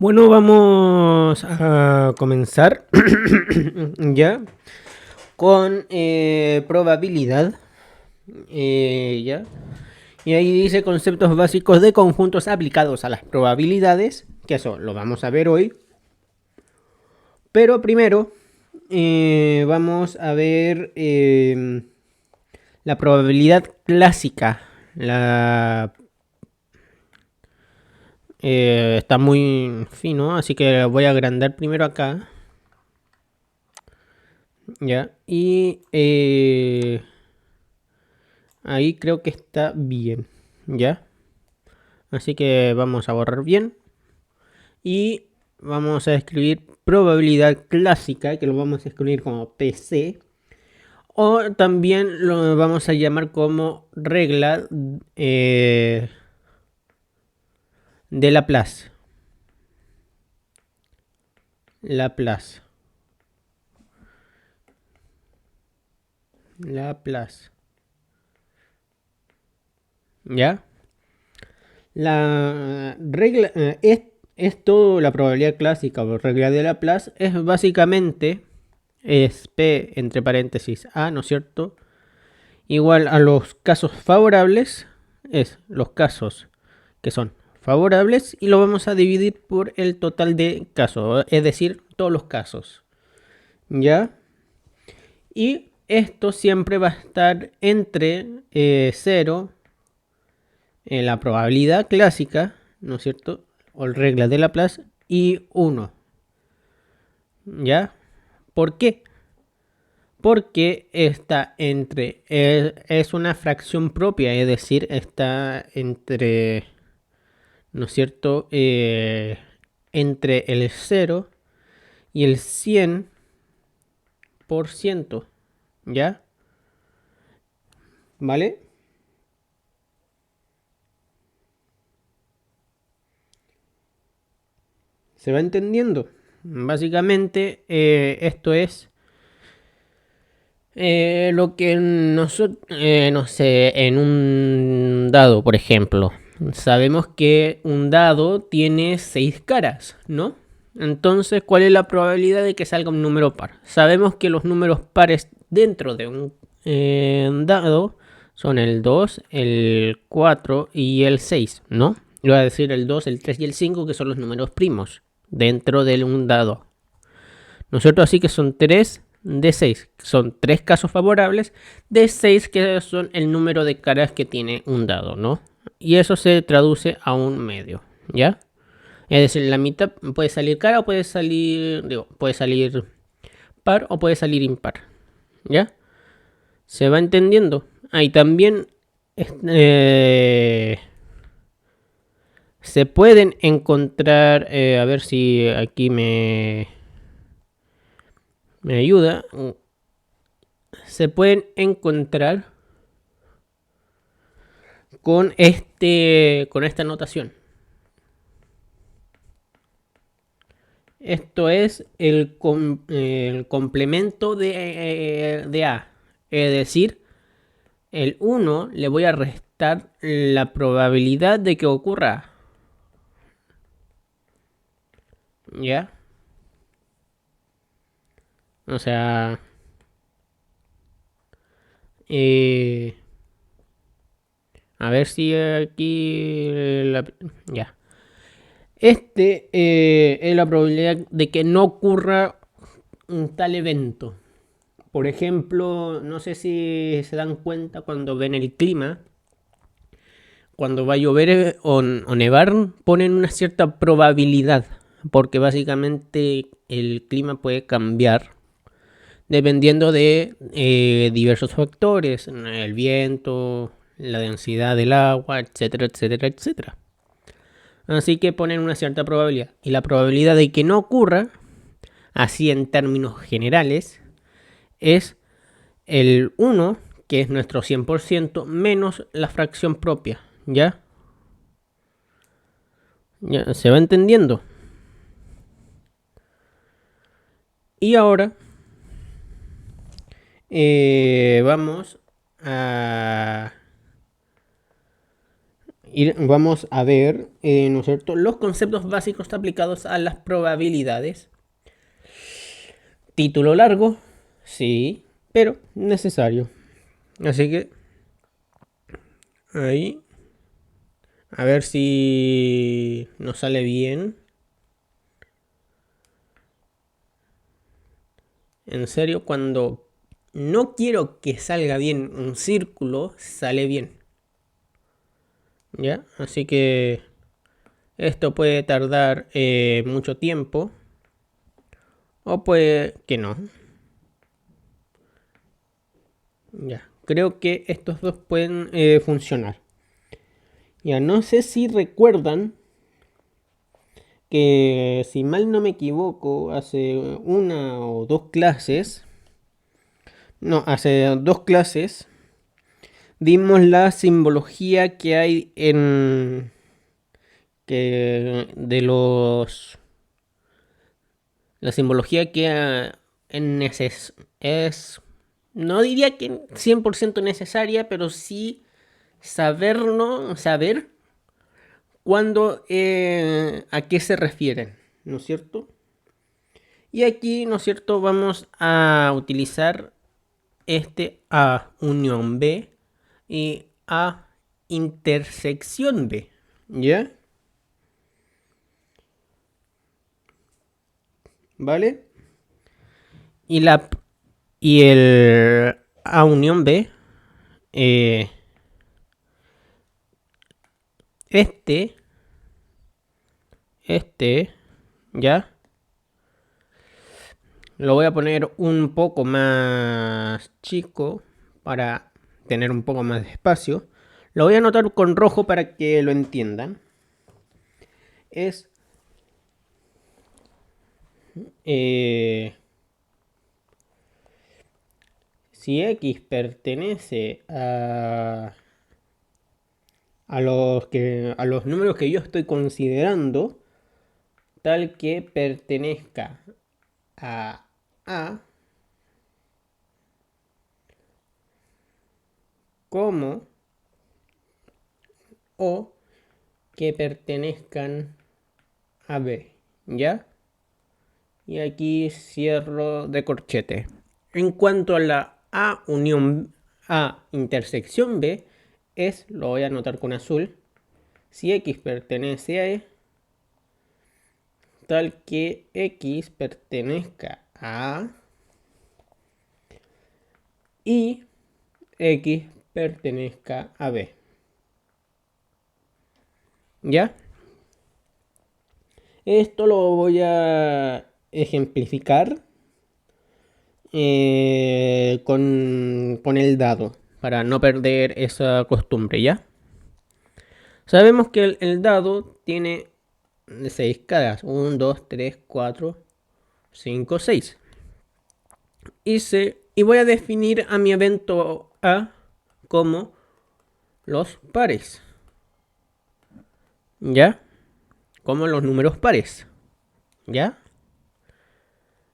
Bueno, vamos a comenzar ya con probabilidad. Ya. Y ahí dice conceptos básicos de conjuntos aplicados a las probabilidades, que eso lo vamos a ver hoy. Pero primero vamos a ver la probabilidad clásica. Está muy fino, así que voy a agrandar primero acá. Ya. Y ahí creo que está bien. Ya. Así que vamos a borrar bien. Y vamos a escribir probabilidad clásica, que lo vamos a escribir como PC. O también lo vamos a llamar como regla de Laplace. Laplace. Laplace. ¿Ya? La regla esto, la probabilidad clásica o regla de Laplace, es básicamente es P entre paréntesis A, ¿no es cierto? Igual a los casos favorables, es los casos que son favorables y lo vamos a dividir por el total de casos, es decir, todos los casos. ¿Ya? Y esto siempre va a estar entre 0, la probabilidad clásica, ¿no es cierto? O regla de Laplace y 1. ¿Ya? ¿Por qué? Porque está entre, es una fracción propia, es decir, está entre, ¿no es cierto? Entre el 0 y el 100%, ¿ya? ¿Vale? ¿Se va entendiendo? Básicamente, esto es lo que nosotros, no sé, en un dado, por ejemplo, sabemos que un dado tiene 6 caras, ¿no? Entonces, ¿cuál es la probabilidad de que salga un número par? Sabemos que los números pares dentro de un dado son el 2, el 4 y el 6, ¿no? Yo voy a decir el 2, el 3 y el 5, que son los números primos dentro de un dado. Nosotros así que son 3 de 6. Son 3 casos favorables de 6 que son el número de caras que tiene un dado, ¿no? Y eso se traduce a un medio, ¿ya? Es decir, la mitad puede salir cara o puede salir, puede salir par o puede salir impar, ¿ya? ¿Se va entendiendo? Ahí también se pueden encontrar, a ver si aquí me ayuda, se pueden encontrar con esta notación. Esto es el complemento de A. Es decir, el 1 le voy a restar la probabilidad de que ocurra. ¿Ya? O sea... a ver si aquí... ya. Es la probabilidad de que no ocurra un tal evento. Por ejemplo, no sé si se dan cuenta cuando ven el clima, cuando va a llover o nevar, ponen una cierta probabilidad, porque básicamente el clima puede cambiar dependiendo de diversos factores, el viento, la densidad del agua, etcétera, etcétera, etcétera. Así que ponen una cierta probabilidad. Y la probabilidad de que no ocurra, así en términos generales, es el 1, que es nuestro 100%, menos la fracción propia. ¿Ya? ¿Ya? ¿Se va entendiendo? Y ahora vamos a vamos a ver, ¿no es cierto?, los conceptos básicos aplicados a las probabilidades. Título largo, sí, pero necesario. Así que ahí, a ver si nos sale bien. En serio, cuando no quiero que salga bien un círculo, sale bien. ¿Ya? Así que esto puede tardar mucho tiempo. O puede que no. Ya. Creo que estos dos pueden funcionar. Ya, no sé si recuerdan que, si mal no me equivoco, hace una o dos clases. No, hace dos clases dimos la simbología que hay en que de los la simbología que es, no diría que 100% necesaria, pero sí saber cuándo, a qué se refieren, ¿no es cierto? Y aquí, ¿no es cierto?, vamos a utilizar este A unión B y A intersección B, ¿ya? ¿Vale? Y el A unión B, eh, este, ¿ya? Lo voy a poner un poco más chico para tener un poco más de espacio. Lo voy a anotar con rojo para que lo entiendan. Es si X pertenece a los números que yo estoy considerando, tal que pertenezca a A, como o que pertenezcan a B, ¿ya? Y aquí cierro de corchete. En cuanto a la A unión A intersección B, lo voy a anotar con azul, si X pertenece a E, tal que X pertenezca a A y X pertenezca a B. ¿Ya? Esto lo voy a ejemplificar con el dado, para no perder esa costumbre, ¿ya? Sabemos que el dado tiene 6 caras. 1, 2, 3, 4, 5, 6. Y voy a definir a mi evento A como los pares. ¿Ya? Como los números pares. ¿Ya?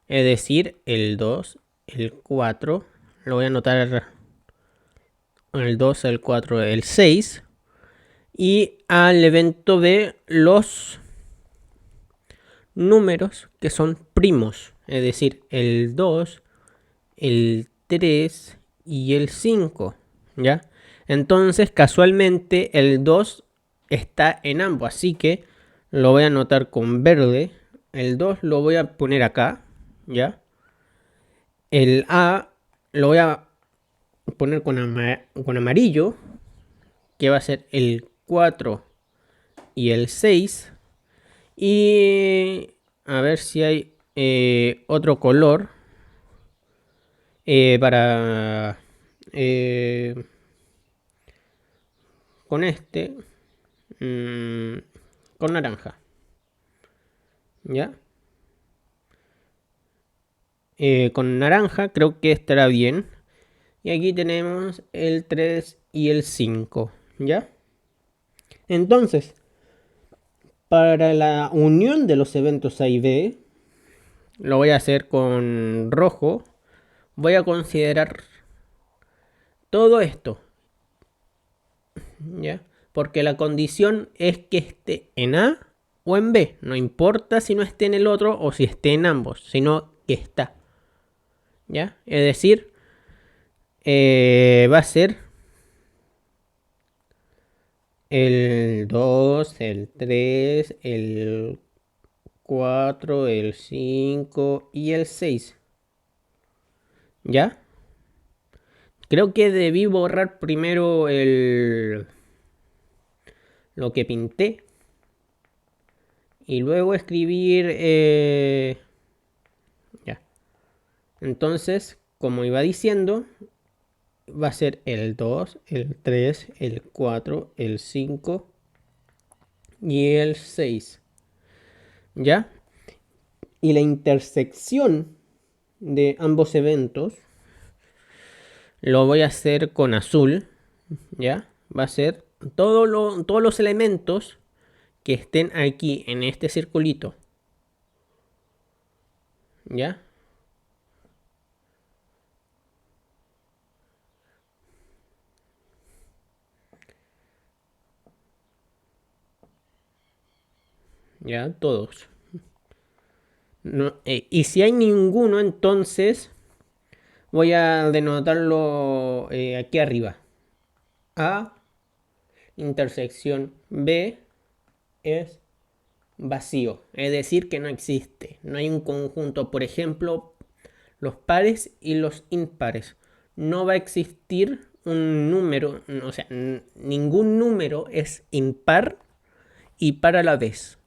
Es decir, el 2, el 4. Lo voy a anotar el 2, el 4, el 6. Y al evento B, los números que son primos. Es decir, el 2, el 3 y el 5. ¿Ya? Entonces, casualmente, el 2 está en ambos. Así que lo voy a anotar con verde. El 2 lo voy a poner acá. ¿Ya? El A lo voy a poner con amarillo, que va a ser el 4 y el 6. Y a ver si hay otro color para con este, con naranja, ¿ya? Con naranja creo que estará bien. Y aquí tenemos el 3 y el 5, ¿ya? Entonces, para la unión de los eventos A y B, lo voy a hacer con rojo. Voy a considerar todo esto, ¿ya? porque la condición es que esté en A o en B. No importa si no esté en el otro o si esté en ambos, sino que está. ¿Ya? Es decir, va a ser el 2, el 3, el 4, el 5 y el 6. ¿Ya? Creo que debí borrar primero lo que pinté y luego escribir ya. Entonces, como iba diciendo, va a ser el 2, el 3, el 4, el 5 y el 6. ¿Ya? Y la intersección de ambos eventos lo voy a hacer con azul. ¿Ya? Va a ser todos los elementos que estén aquí en este circulito. ¿Ya? Ya, todos. No, y si hay ninguno, entonces voy a denotarlo aquí arriba. A intersección B es vacío, es decir, que no existe. No hay un conjunto, por ejemplo, los pares y los impares. No va a existir un número, o sea, ningún número es impar y par a la vez.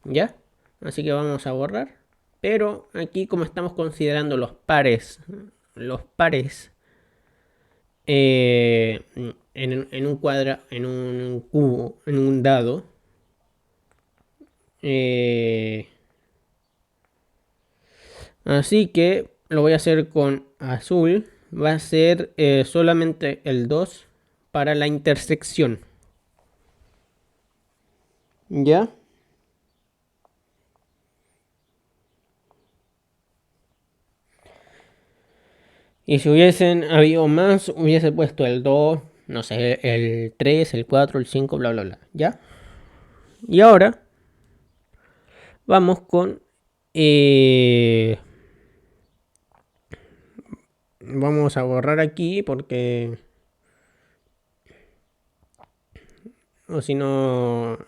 ¿Ya? Así que vamos a borrar. Pero aquí como estamos considerando los pares en un cuadro, en un cubo, en un dado, así que lo voy a hacer con azul. Va a ser solamente el 2 para la intersección. ¿Ya? Y si hubiesen habido más, hubiese puesto el 2, no sé, el 3, el 4, el 5, bla, bla, bla. ¿Ya? Y ahora vamos con... vamos a borrar aquí porque... O si no...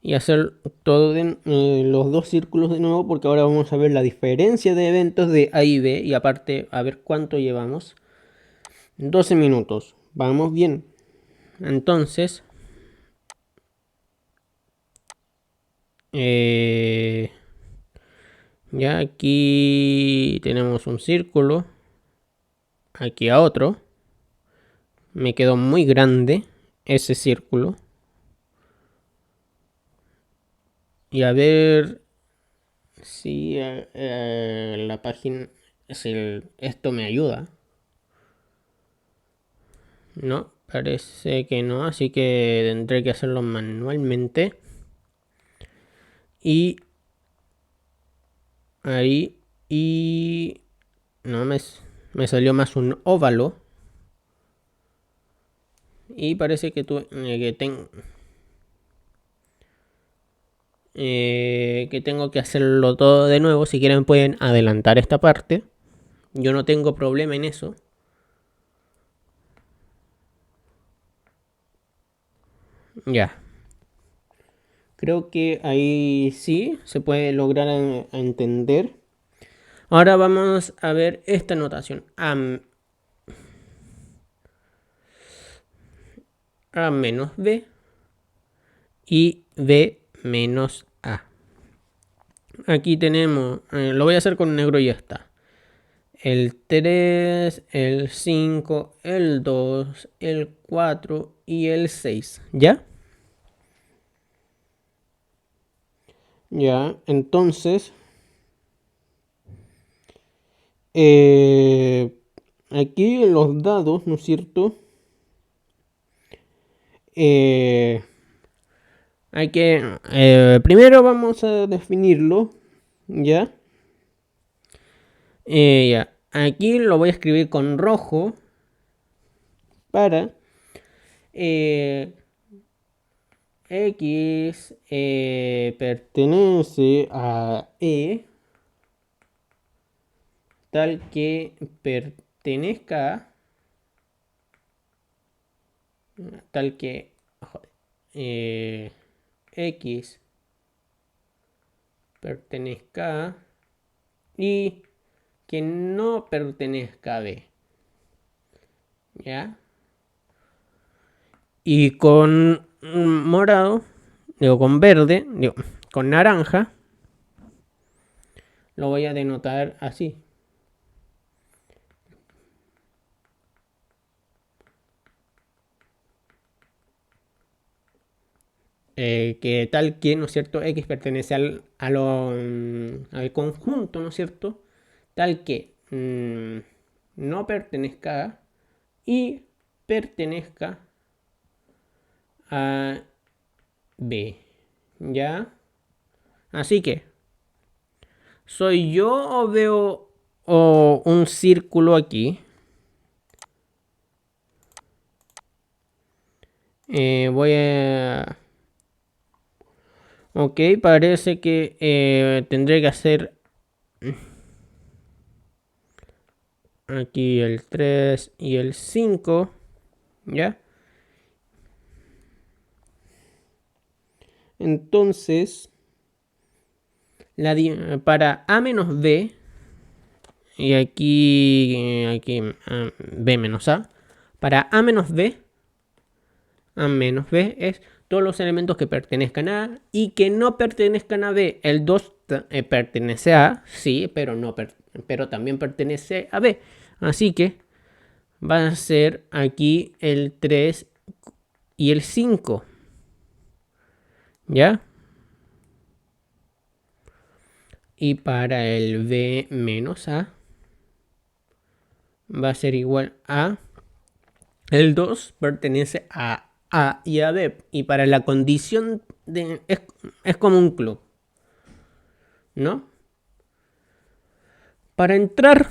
Y hacer todo los dos círculos de nuevo porque ahora vamos a ver la diferencia de eventos de A y B. Y aparte, a ver cuánto llevamos. 12 minutos. Vamos bien. Entonces... ya aquí tenemos un círculo. Aquí a otro. Me quedó muy grande ese círculo. Y a ver si la página, esto me ayuda. No, parece que no, así que tendré que hacerlo manualmente. Y ahí, y no me salió más un óvalo. Y parece que tengo que hacerlo todo de nuevo. Si quieren pueden adelantar esta parte. Yo no tengo problema en eso. Ya. Creo que ahí sí se puede lograr entender. Ahora vamos a ver esta notación. A menos B y B menos A. Aquí tenemos, lo voy a hacer con negro y ya está. El 3, el 5, el 2, el 4 y el 6. ¿Ya? Ya, entonces... aquí en los dados, ¿no es cierto? Hay que... primero vamos a definirlo. ¿Ya? Ya. Aquí lo voy a escribir con rojo para eh, X pertenece a E tal que pertenezca tal que X pertenezca a y que no pertenezca a B. ¿Ya? Y con morado, digo con verde, digo con naranja, lo voy a denotar así. Que tal que, ¿no es cierto?, X pertenece al conjunto, ¿no es cierto?, tal que no pertenezca a y pertenezca a B. ¿Ya? Así que, ¿soy yo o veo un círculo aquí? Voy a... Ok, parece que tendré que hacer aquí el 3 y el 5. ¿Ya? Entonces, para A menos B, y aquí B menos A, para A menos B es todos los elementos que pertenezcan a A y que no pertenezcan a B. El 2 pertenece a A, sí, pero también pertenece a B. Así que va a ser aquí el 3 y el 5. ¿Ya? Y para el B menos A va a ser igual a el 2 pertenece a A y a B. Y para la condición de... Es como un club, ¿no? Para entrar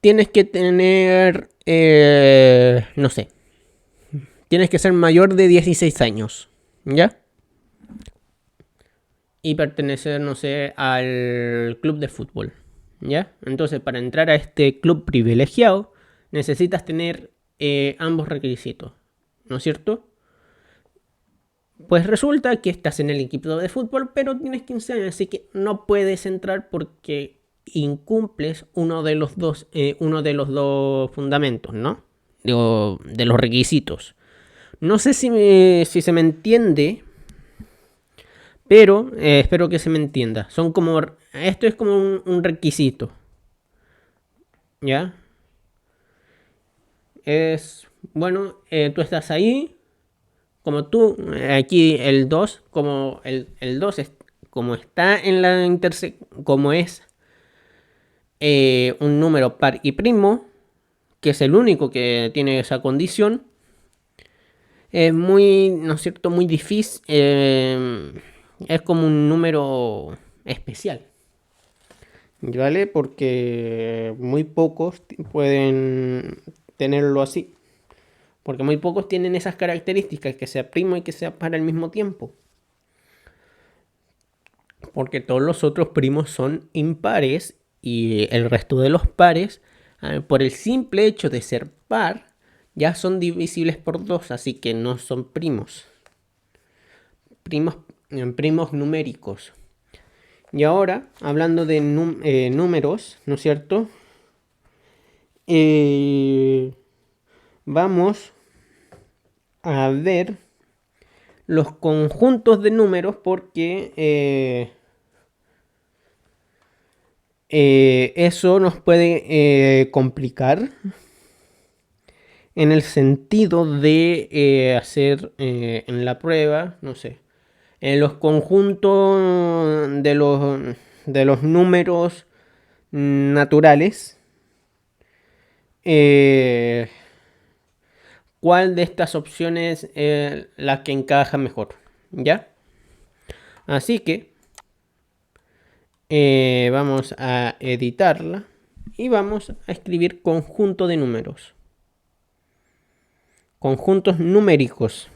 tienes que tener... no sé. Tienes que ser mayor de 16 años. ¿Ya? Y pertenecer, no sé, al club de fútbol. ¿Ya? Entonces, para entrar a este club privilegiado, necesitas tener ambos requisitos. ¿No es cierto? Pues resulta que estás en el equipo de fútbol, pero tienes 15 años, así que no puedes entrar porque incumples uno de los dos fundamentos, ¿no? Digo, de los requisitos. No sé si se me entiende, pero espero que se me entienda. Esto es como un requisito, ¿ya? Bueno, tú estás ahí, como tú, aquí el 2, como el 2 como está en la como es un número par y primo, que es el único que tiene esa condición, es muy, ¿no es cierto?, muy difícil, es como un número especial, ¿vale? Porque muy pocos pueden tenerlo así. Porque muy pocos tienen esas características, que sea primo y que sea par al mismo tiempo. Porque todos los otros primos son impares y el resto de los pares, por el simple hecho de ser par, ya son divisibles por 2, así que no son primos. Primos numéricos. Y ahora, hablando de números, ¿no es cierto? Vamos a ver los conjuntos de números porque eso nos puede complicar en el sentido de hacer en la prueba, no sé, en los conjuntos de los números naturales, ¿cuál de estas opciones es la que encaja mejor? ¿Ya? Así que vamos a editarla y vamos a escribir conjunto de números. conjuntos numéricos.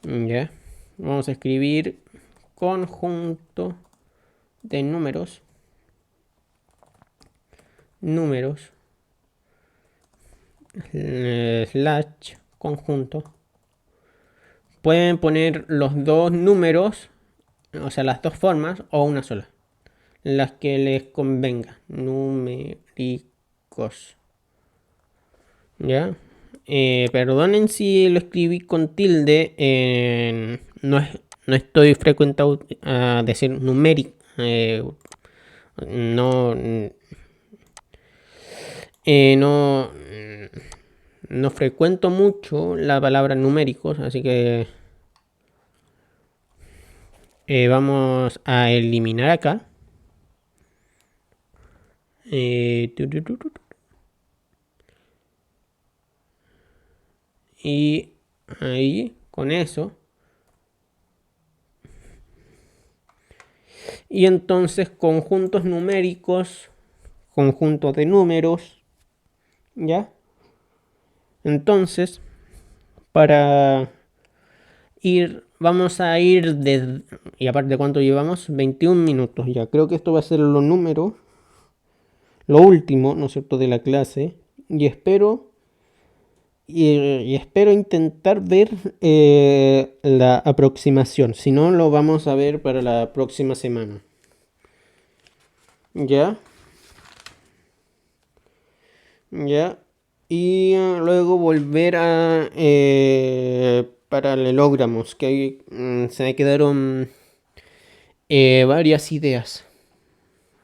Ya, vamos a escribir conjunto de números slash conjunto. Pueden poner los dos números, o sea, las dos formas o una sola, las que les convenga. Numéricos. ¿Ya? Perdonen si lo escribí con tilde. No estoy frecuentado a decir numérico. No. No frecuento mucho la palabra numéricos, así que vamos a eliminar acá. Y ahí, con eso. Y entonces conjuntos numéricos, conjuntos de números, ¿ya? Entonces, para ir, vamos a ir de... Y aparte, ¿cuánto llevamos? 21 minutos ya. Creo que esto va a ser lo último, ¿no es cierto?, de la clase. Y espero intentar ver la aproximación. Si no, lo vamos a ver para la próxima semana. ¿Ya? ¿Ya? Y luego volver a paralelogramos, que se me quedaron varias ideas.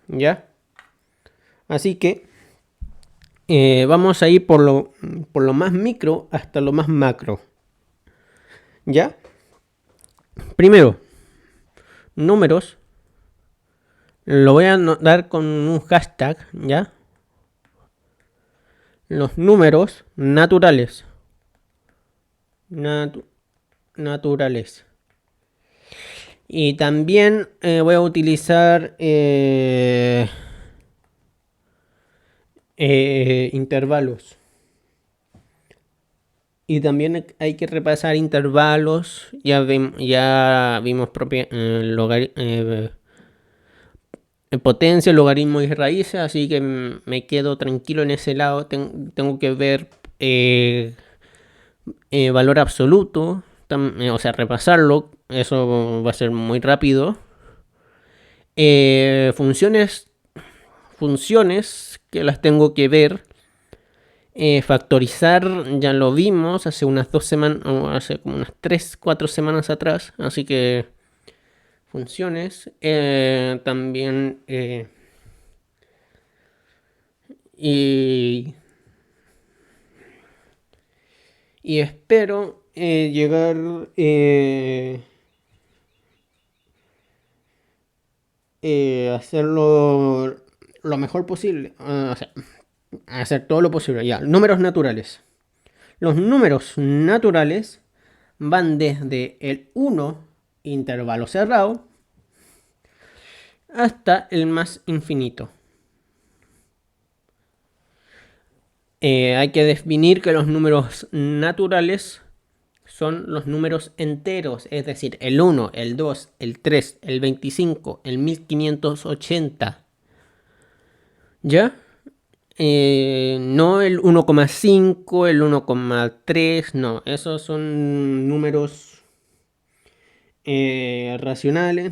¿Ya? Así que vamos a ir por lo más micro hasta lo más macro. ¿Ya? Primero, números. Lo voy a dar con un hashtag, ¿ya? Los números naturales. Naturales. Y también voy a utilizar intervalos. Y también hay que repasar intervalos. Ya vimos potencia, logaritmos y raíces. Así que me quedo tranquilo en ese lado. Tengo que ver valor absoluto. O sea, repasarlo. Eso va a ser muy rápido. Funciones que las tengo que ver. Factorizar ya lo vimos hace unas 2 semanas, o hace como unas 3-4 semanas atrás. Así que funciones. También y espero llegar hacerlo lo mejor posible. O sea, hacer todo lo posible. Ya, números naturales. Los números naturales van desde el 1 intervalo cerrado hasta el más infinito. Hay que definir que los números naturales son los números enteros, es decir, el 1, el 2, el 3, el 25, el 1580. ¿Ya? No el 1,5, el 1,3, no, esos son números racionales.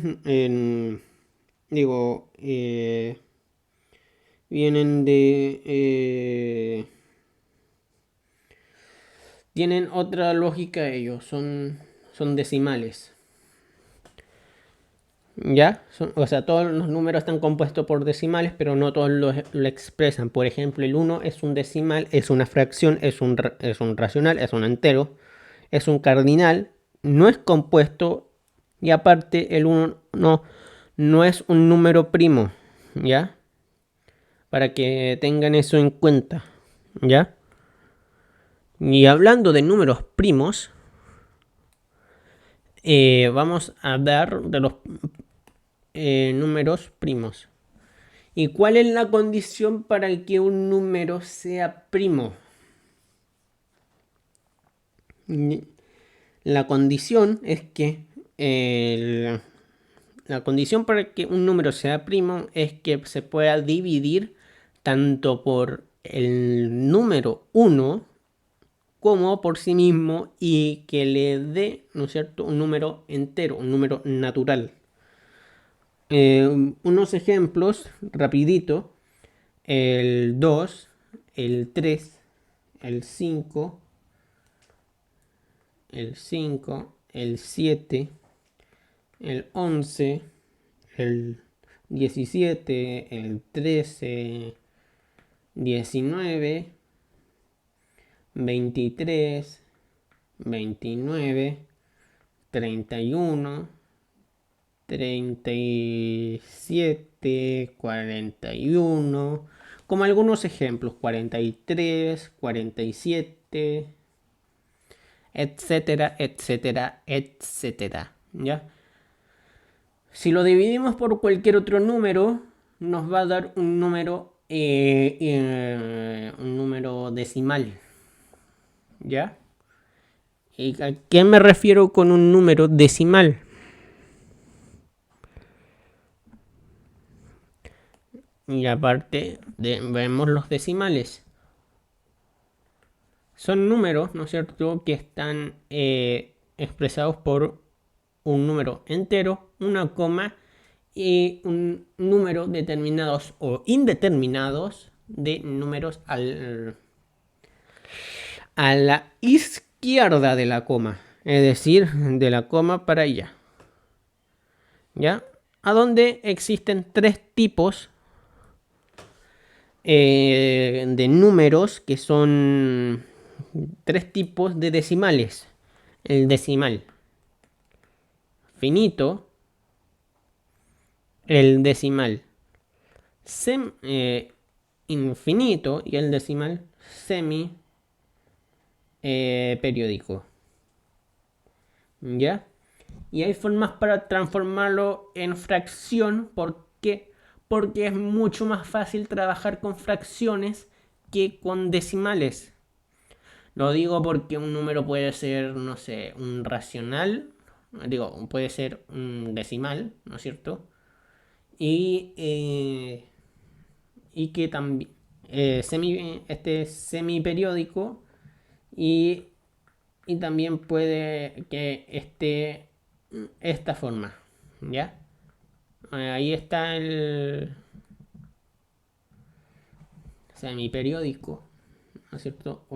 Vienen de... tienen otra lógica ellos, son decimales. ¿Ya? O sea, todos los números están compuestos por decimales, pero no todos lo expresan. Por ejemplo, el 1 es un decimal, es una fracción, es un racional, es un entero, es un cardinal, no es compuesto y aparte el 1 no es un número primo, ¿ya? Para que tengan eso en cuenta, ¿ya? Y hablando de números primos, vamos a hablar de los números primos. ¿Y cuál es la condición para que un número sea primo? La condición es que la condición para que un número sea primo es que se pueda dividir tanto por el número 1 como por sí mismo y que le dé, ¿no es cierto?, un número entero, un número natural. Unos ejemplos, rapidito: el 2, el 3, el 5, el 5, el 7, el 11, el 17, el 13, 19, 23, 29, 31, 37, 41, como algunos ejemplos, 43, 47, etcétera, etcétera, etcétera, ¿ya? Si lo dividimos por cualquier otro número, nos va a dar un número decimal, ¿ya? ¿Y a qué me refiero con un número decimal? Y aparte vemos los decimales. Son números, ¿no es cierto?, que están expresados por un número entero, una coma y un número determinados o indeterminados de números a la izquierda de la coma, es decir, de la coma para allá, ¿ya? A donde existen tres tipos de números, que son tres tipos de decimales: el decimal finito, el decimal infinito y el decimal semi periódico, ¿ya? Y hay formas para transformarlo en fracción. ¿Por qué? Porque es mucho más fácil trabajar con fracciones que con decimales. Lo digo porque un número puede ser, no sé, un racional, digo, puede ser un decimal, ¿no es cierto? Y que también este es semiperiódico, y, y también puede que esté esta forma, ¿ya? Ahí está el semiperiódico, ¿no es cierto?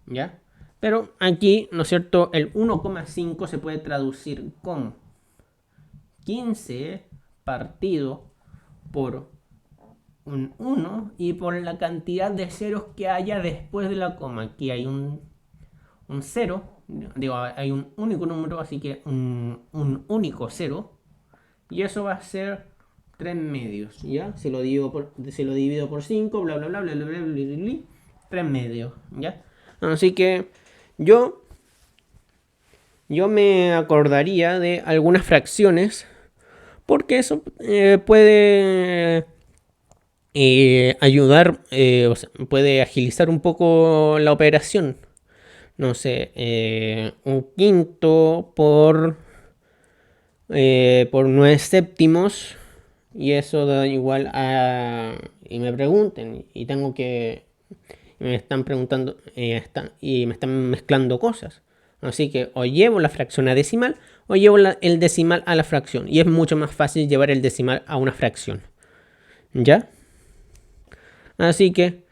¿Ya? Pero aquí, ¿no es cierto?, el 1,5 se puede traducir como 15 partido por un 1 y por la cantidad de ceros que haya después de la coma. Aquí hay un 0, digo, hay un único número, así que un único 0. Y eso va a ser 3 medios, ¿ya? Se lo divido por 5, bla, bla, bla, bla, bla, bla, bla, bla, bla, 3 medios, ¿ya? Así que yo, yo me acordaría de algunas fracciones, porque eso puede ayudar, o sea, puede agilizar un poco la operación. No sé, un quinto por 9 séptimos, y eso da igual a... Y me pregunten, y tengo que... Me están preguntando y me están mezclando cosas. Así que o llevo la fracción a decimal o llevo el decimal a la fracción. Y es mucho más fácil llevar el decimal a una fracción, ¿ya? Así que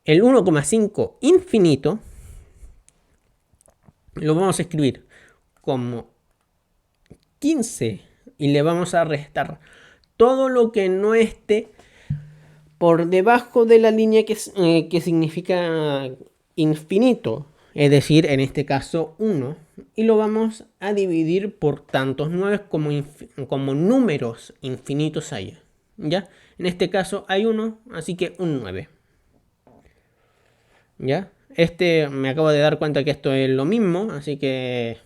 el 1,5 infinito lo vamos a escribir como 15 y le vamos a restar todo lo que no esté por debajo de la línea que significa infinito, es decir, en este caso 1, y lo vamos a dividir por tantos 9 como números infinitos haya, ¿ya? En este caso hay 1, así que un 9, ¿ya? Me acabo de dar cuenta que esto es lo mismo, así que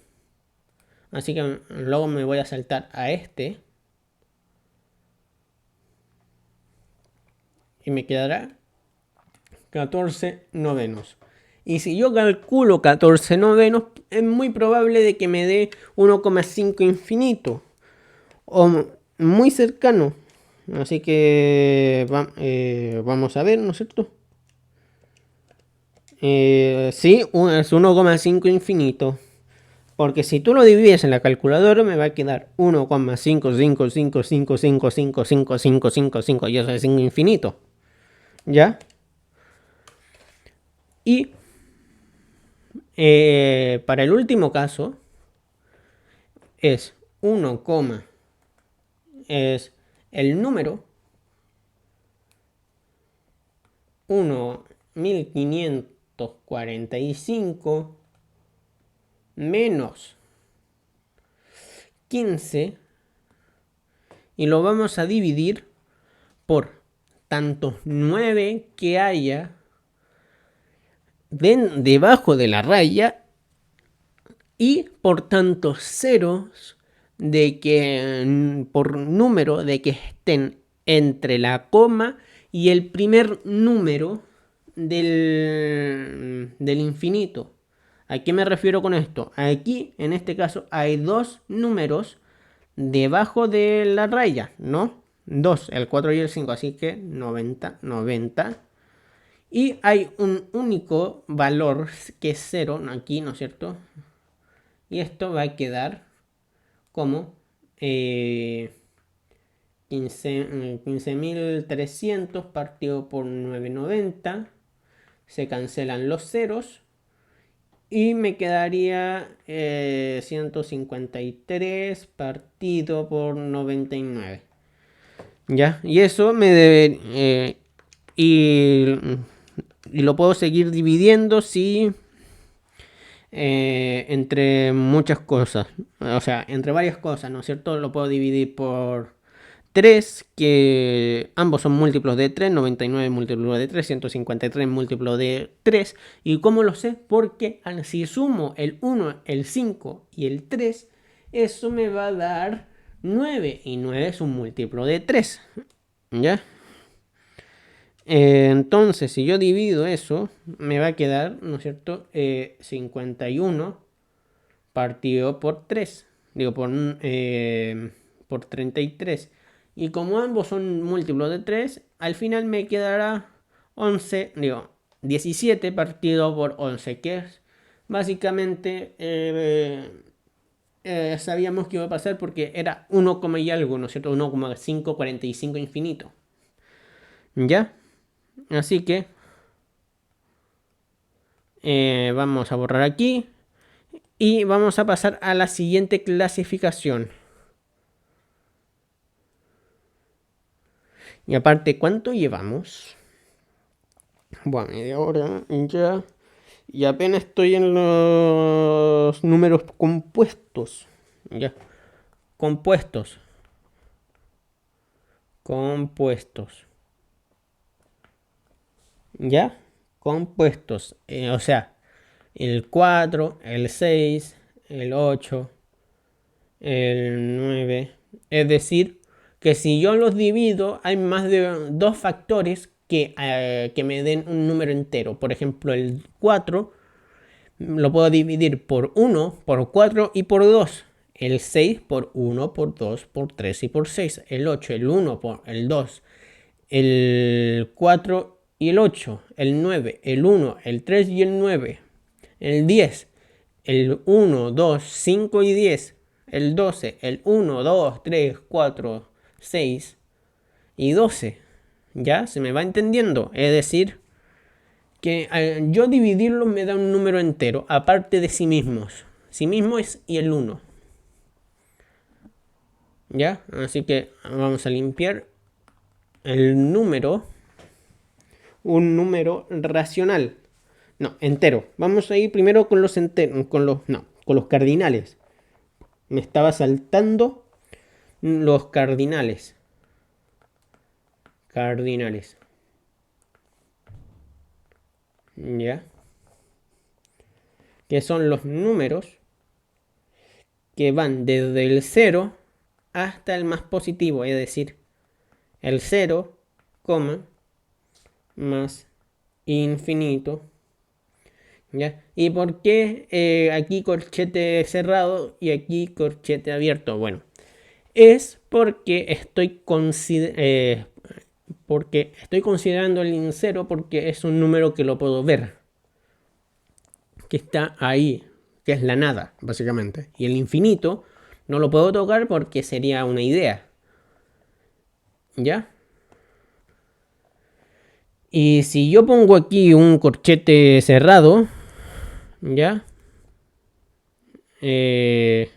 luego me voy a saltar a este. y me quedará 14 novenos. Y si yo calculo 14 novenos, es muy probable de que me dé 1,5 infinito. O muy cercano. Así que vamos a ver, ¿no es cierto? Sí, es 1,5 infinito. Porque si tú lo divides en la calculadora me va a quedar 1,555555555 y eso es infinito. ¿Ya? Y para el último caso es 1, es el número 1545 menos 15 y lo vamos a dividir por tantos 9 que haya debajo de la raya y por tantos ceros de que por número de que estén entre la coma y el primer número del infinito. ¿A qué me refiero con esto? Aquí, en este caso, hay dos números debajo de la raya, ¿no? Dos, el 4 y el 5, así que 90, 90. Y hay un único valor que es 0, aquí, ¿no es cierto? Y esto va a quedar como 15.300 partido por 990. Se cancelan los ceros. Y me quedaría 153 partido por 99. ¿Ya? Y eso me debe... y lo puedo seguir dividiendo si... entre muchas cosas. O sea, entre varias cosas, ¿no es cierto? Lo puedo dividir por 3, que ambos son múltiplos de 3, 99 múltiplo de 3, 153 múltiplo de 3. ¿Y cómo lo sé? Porque si sumo el 1, el 5 y el 3, eso me va a dar 9. Y 9 es un múltiplo de 3. ¿Ya? Entonces, si yo divido eso, me va a quedar, ¿no es cierto? 51 partido por 3. Digo, por 33. Y como ambos son múltiplos de 3, al final me quedará 17 partido por 11, que es básicamente... sabíamos que iba a pasar porque era 1, y algo, ¿no es cierto? 1,545 infinito. ¿Ya? Así que vamos a borrar aquí y vamos a pasar a la siguiente clasificación. Y aparte, ¿cuánto llevamos? Bueno, media hora ya. Y apenas estoy en los números compuestos. Ya. Compuestos. ¿Ya? Compuestos. O sea, el 4, el 6, el 8, el 9. Es decir, que si yo los divido, hay más de dos factores que me den un número entero. Por ejemplo, el 4 lo puedo dividir por 1, por 4 y por 2. El 6 por 1, por 2, por 3 y por 6. El 8, el 1 por el 2. El 4 y el 8. El 9, el 1, el 3 y el 9. El 10, el 1, 2, 5 y 10. El 12, el 1, 2, 3, 4, 6 y 12. ¿Ya? ¿Se me va entendiendo? Es decir, que yo dividirlos me da un número entero, aparte de sí mismos. Sí mismo es y el 1. ¿Ya? Así que vamos a limpiar el número. Un número racional. No, entero. Vamos a ir primero con los enteros. Con los cardinales. Me estaba saltando los cardinales. Cardinales. ¿Ya? Que son los números que van desde el 0 hasta el más positivo. Es decir, el 0, más infinito. ¿Ya? ¿Y por qué aquí corchete cerrado y aquí corchete abierto? Bueno, es porque estoy considerando el in0 porque es un número que lo puedo ver, que está ahí, que es la nada, básicamente. Y el infinito no lo puedo tocar porque sería una idea. ¿Ya? Y si yo pongo aquí un corchete cerrado, ¿ya? Si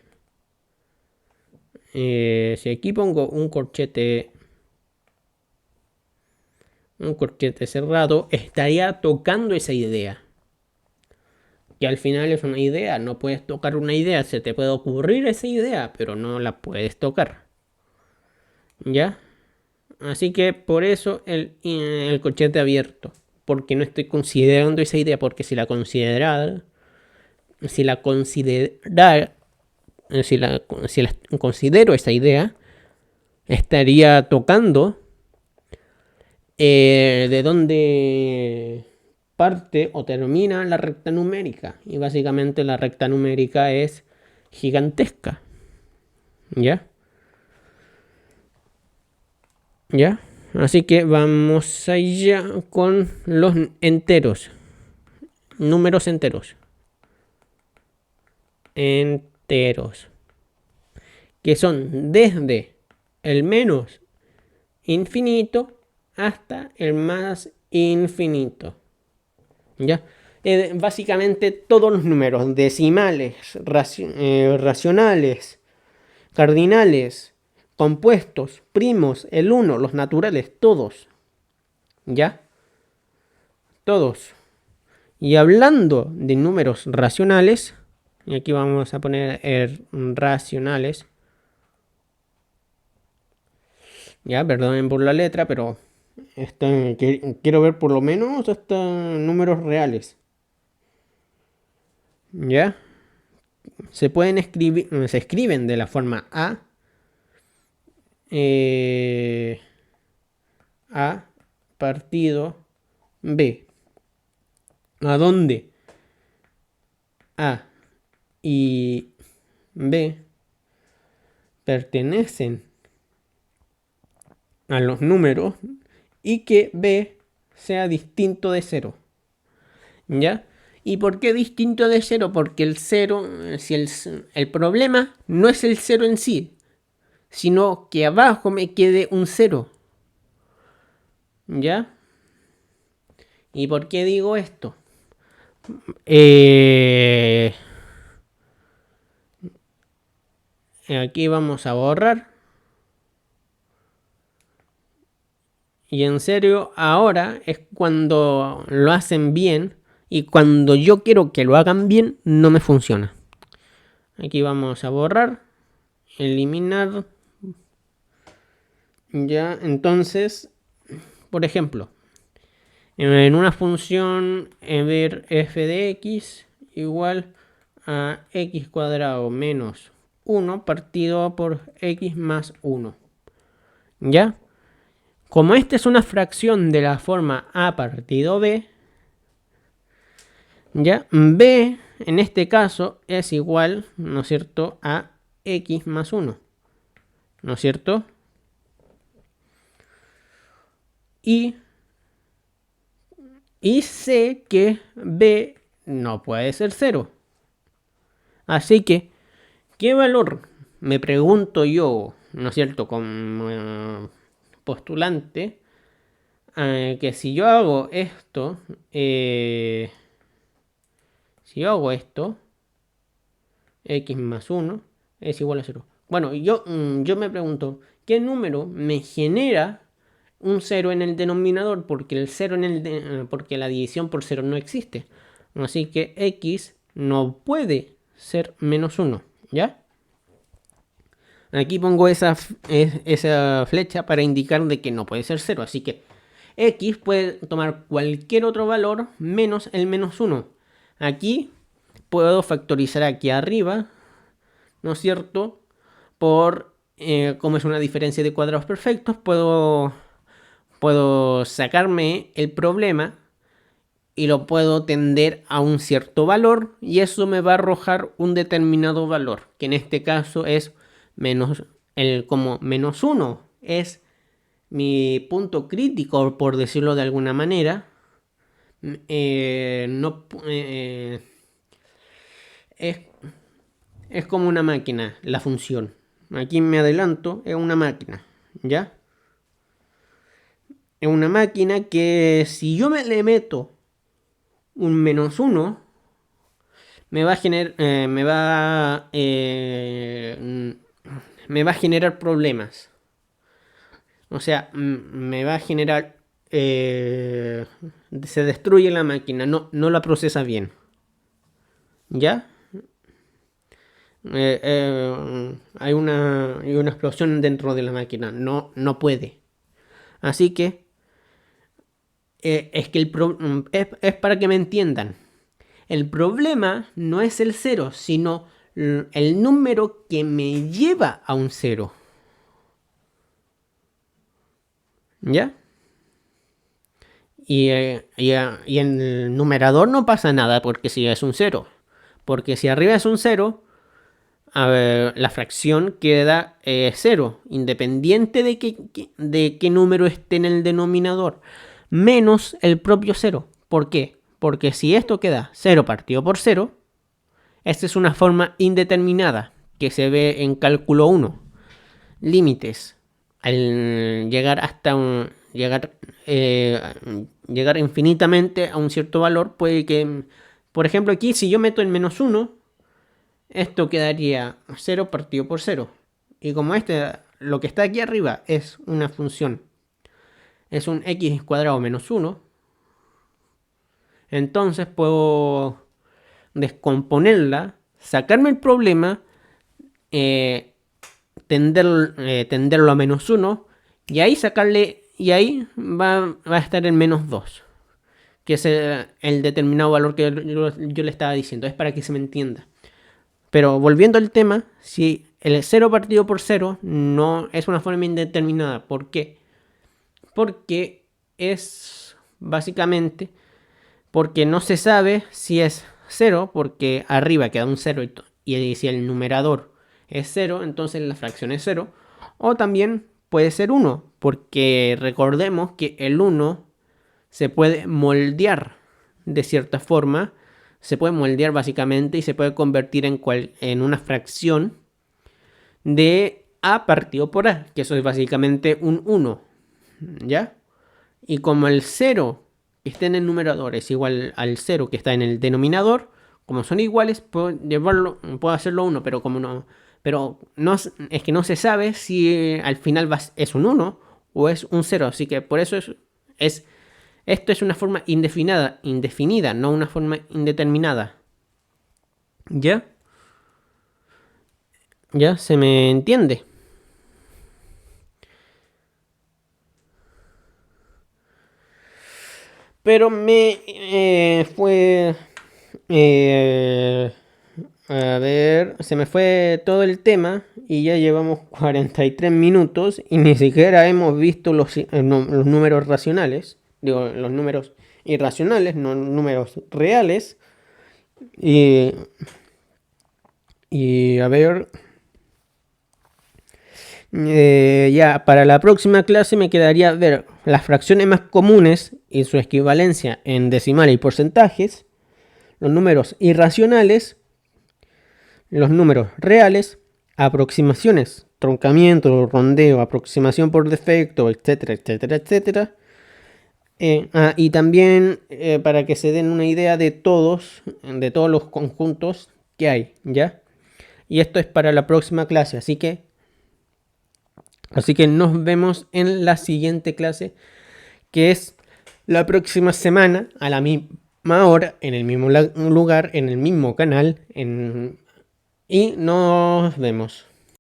aquí pongo un corchete cerrado, estaría tocando esa idea. Que al final es una idea, no puedes tocar una idea, se te puede ocurrir esa idea, pero no la puedes tocar. ¿Ya? Así que por eso el corchete abierto, porque no estoy considerando esa idea, porque si la considero esa idea, estaría tocando de dónde parte o termina la recta numérica. Y básicamente la recta numérica es gigantesca. ¿Ya? ¿Ya? Así que vamos allá con los enteros. Números enteros. Enteros. Que son desde el menos infinito hasta el más infinito. ¿Ya? Básicamente todos los números decimales, racionales, cardinales, compuestos, primos, el 1, los naturales, todos. ¿Ya? Todos. Y hablando de números racionales, y aquí vamos a poner racionales. Ya, perdonen por la letra, pero quiero ver por lo menos hasta números reales. ¿Ya? Se escriben de la forma A partido B. ¿A dónde? A y B pertenecen a los números y que B sea distinto de 0. ¿Ya? ¿Y por qué distinto de 0? Porque el 0, si el problema no es el 0 en sí, sino que abajo me quede un 0. ¿Ya? ¿Y por qué digo esto? Aquí vamos a borrar. Y en serio, ahora es cuando lo hacen bien. Y cuando yo quiero que lo hagan bien, no me funciona. Aquí vamos a borrar. Eliminar. Ya, entonces, por ejemplo, en una función ver f de x igual a x cuadrado menos 1 partido por x más 1. ¿Ya? Como esta es una fracción de la forma a partido b, ¿ya? B en este caso es igual, ¿no es cierto?, a x más 1, ¿no es cierto? Y sé que b no puede ser 0. Así que, ¿qué valor me pregunto yo, ¿no es cierto?, como postulante, que si yo hago esto, x más 1 es igual a 0. Bueno, yo me pregunto, ¿qué número me genera un 0 en el denominador? Porque el 0 porque la división por 0 no existe. Así que x no puede ser menos 1, ¿ya? Aquí pongo esa flecha para indicar de que no puede ser 0. Así que x puede tomar cualquier otro valor menos el menos 1. Aquí puedo factorizar aquí arriba, ¿no es cierto? Como es una diferencia de cuadrados perfectos, puedo puedo sacarme el problema y lo puedo tender a un cierto valor y eso me va a arrojar un determinado valor, que en este caso es como menos 1. Es mi punto crítico, por decirlo de alguna manera. Es como una máquina, la función. Aquí me adelanto, es una máquina, ¿ya? Es una máquina que si yo le meto un menos 1, me va a generar problemas. O sea, me va a generar... se destruye la máquina, no la procesa bien. ¿Ya? Hay una explosión dentro de la máquina, no puede. Así que es que es para que me entiendan. El problema no es el 0, sino el número que me lleva a un 0. ¿Ya? Y en el numerador no pasa nada porque si es un 0. Porque si arriba es un 0, a ver, la fracción queda 0, independiente de qué número esté en el denominador, menos el propio 0. ¿Por qué? Porque si esto queda 0 partido por 0, esta es una forma indeterminada que se ve en cálculo 1. Límites. Al llegar hasta llegar infinitamente a un cierto valor, puede que, por ejemplo, aquí si yo meto el menos 1, esto quedaría 0 partido por 0. Y como lo que está aquí arriba es una función, es un x cuadrado menos 1, entonces puedo descomponerla, sacarme el problema, tenderlo a menos 1 y ahí va a estar en menos 2, que es el determinado valor que yo le estaba diciendo. Es para que se me entienda. Pero volviendo al tema, si el 0 partido por 0 no es una forma indeterminada. ¿Por qué? Porque es básicamente porque no se sabe si es 0, porque arriba queda un 0 y si el numerador es 0, entonces la fracción es 0. O también puede ser 1, porque recordemos que el 1 se puede moldear de cierta forma. Se puede moldear básicamente y se puede convertir en una fracción de a partido por a, que eso es básicamente un 1, ¿ya? Y como el 0 que está en el numerador es igual al 0 que está en el denominador, como son iguales, puedo hacerlo 1, pero como no, es que no se sabe si al final es un 1 o es un 0, así que por eso esto es una forma indefinida, no una forma indeterminada. ¿Ya? ¿Ya? ¿Se me entiende? Pero a ver, se me fue todo el tema y ya llevamos 43 minutos y ni siquiera hemos visto los números racionales. Digo, los números irracionales, no números reales. Y a ver, ya para la próxima clase me quedaría ver las fracciones más comunes y su equivalencia en decimales y porcentajes, los números irracionales, los números reales, aproximaciones, truncamiento, rondeo, aproximación por defecto, etcétera, etcétera, etcétera. Y también para que se den una idea de todos los conjuntos que hay, ¿ya? Y esto es para la próxima clase, así que nos vemos en la siguiente clase, que es la próxima semana a la misma hora, en el mismo lugar, en el mismo canal, y nos vemos.